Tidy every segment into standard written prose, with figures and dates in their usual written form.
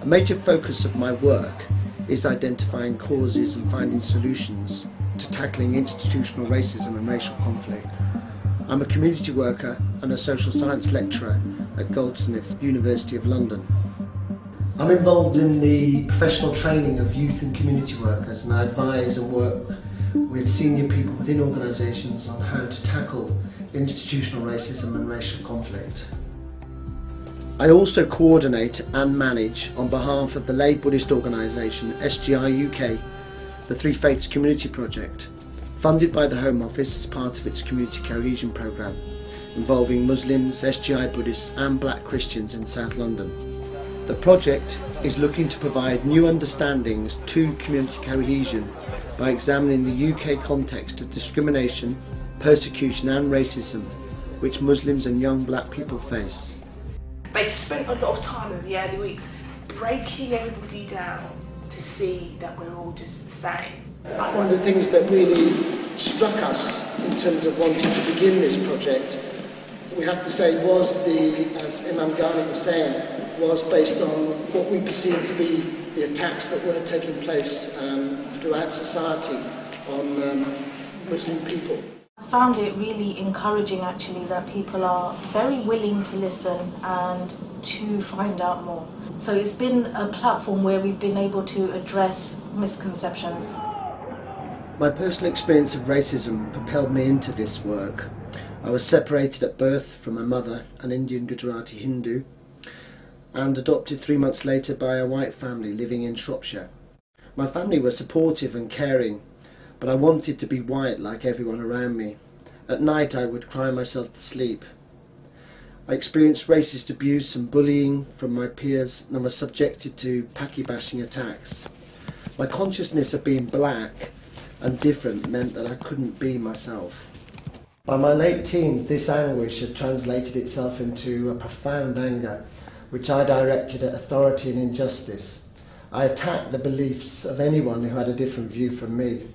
A major focus of my work is identifying causes and finding solutions to tackling institutional racism and racial conflict. I'm a community worker and a social science lecturer at Goldsmiths, University of London. I'm involved in the professional training of youth and community workers, and I advise and work with senior people within organisations on how to tackle institutional racism and racial conflict. I also coordinate and manage, on behalf of the lay Buddhist organisation SGI UK, the Three Faiths Community Project, funded by the Home Office as part of its Community Cohesion Programme, involving Muslims, SGI Buddhists and Black Christians in South London. The project is looking to provide new understandings to community cohesion by examining the UK context of discrimination, persecution and racism which Muslims and young black people face. They spent a lot of time in the early weeks breaking everybody down to see that we're all just the same. One of the things that really struck us in terms of wanting to begin this project, we have to say, was as Imam Ghani was saying, was based on what we perceived to be the attacks that were taking place throughout society on Muslim people. I found it really encouraging actually that people are very willing to listen and to find out more. So it's been a platform where we've been able to address misconceptions. My personal experience of racism propelled me into this work. I was separated at birth from my mother, an Indian Gujarati Hindu, and adopted 3 months later by a white family living in Shropshire. My family were supportive and caring, but I wanted to be white like everyone around me. At night I would cry myself to sleep. I experienced racist abuse and bullying from my peers and was subjected to Paki bashing attacks. My consciousness of being black and different meant that I couldn't be myself. By my late teens, this anguish had translated itself into a profound anger, which I directed at authority and injustice. I attacked the beliefs of anyone who had a different view from me.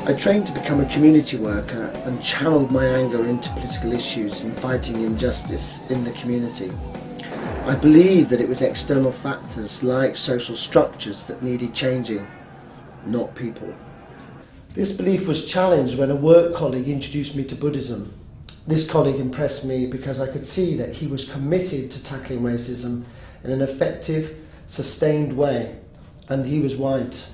I trained to become a community worker and channeled my anger into political issues and fighting injustice in the community. I believed that it was external factors like social structures that needed changing, not people. This belief was challenged when a work colleague introduced me to Buddhism. This colleague impressed me because I could see that he was committed to tackling racism in an effective, sustained way, and he was white.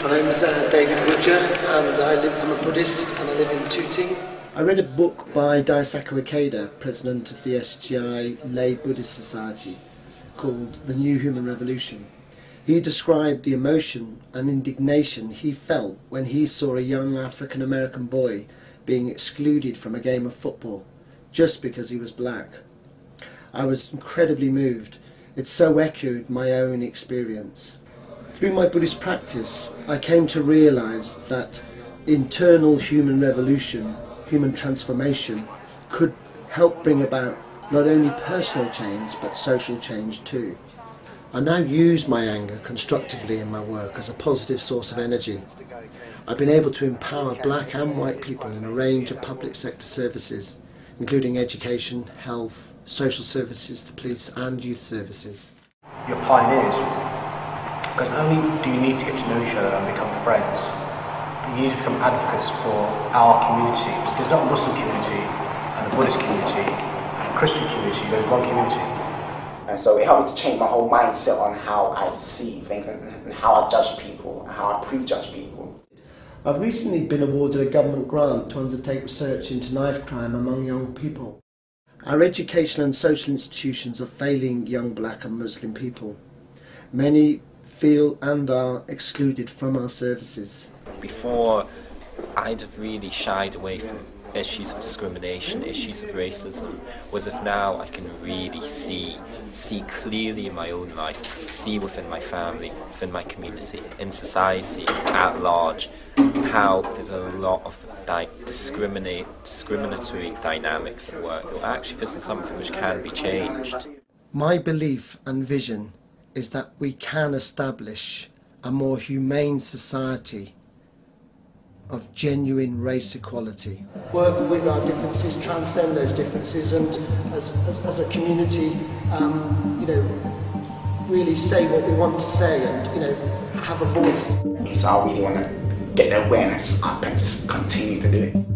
My name is David Woodger, and I'm a Buddhist and I live in Tooting. I read a book by Daisaku Ikeda, president of the SGI Lay Buddhist Society, called The New Human Revolution. He described the emotion and indignation he felt when he saw a young African American boy being excluded from a game of football just because he was black. I was incredibly moved. It so echoed my own experience. Through my Buddhist practice, I came to realise that internal human revolution, human transformation, could help bring about not only personal change but social change too. I now use my anger constructively in my work as a positive source of energy. I've been able to empower black and white people in a range of public sector services, including education, health, social services, the police and youth services. You're pioneers, because not only do you need to get to know each other and become friends, but you need to become advocates for our community. There's not a Muslim community and a Buddhist community and a Christian community, there's one community. And so it helped me to change my whole mindset on how I see things and how I judge people and how I prejudge people. I've recently been awarded a government grant to undertake research into knife crime among young people. Our educational and social institutions are failing young black and Muslim people. Many feel and are excluded from our services. Before, I'd have really shied away from issues of discrimination, issues of racism, whereas if now I can really see clearly in my own life, see within my family, within my community, in society at large, how there's a lot of discriminatory dynamics at work. Well, actually this is something which can be changed. My belief and vision is that we can establish a more humane society of genuine race equality. Work with our differences, transcend those differences, and as a community, you know, really say what we want to say and, you know, have a voice. So I really want to get the awareness up and just continue to do it.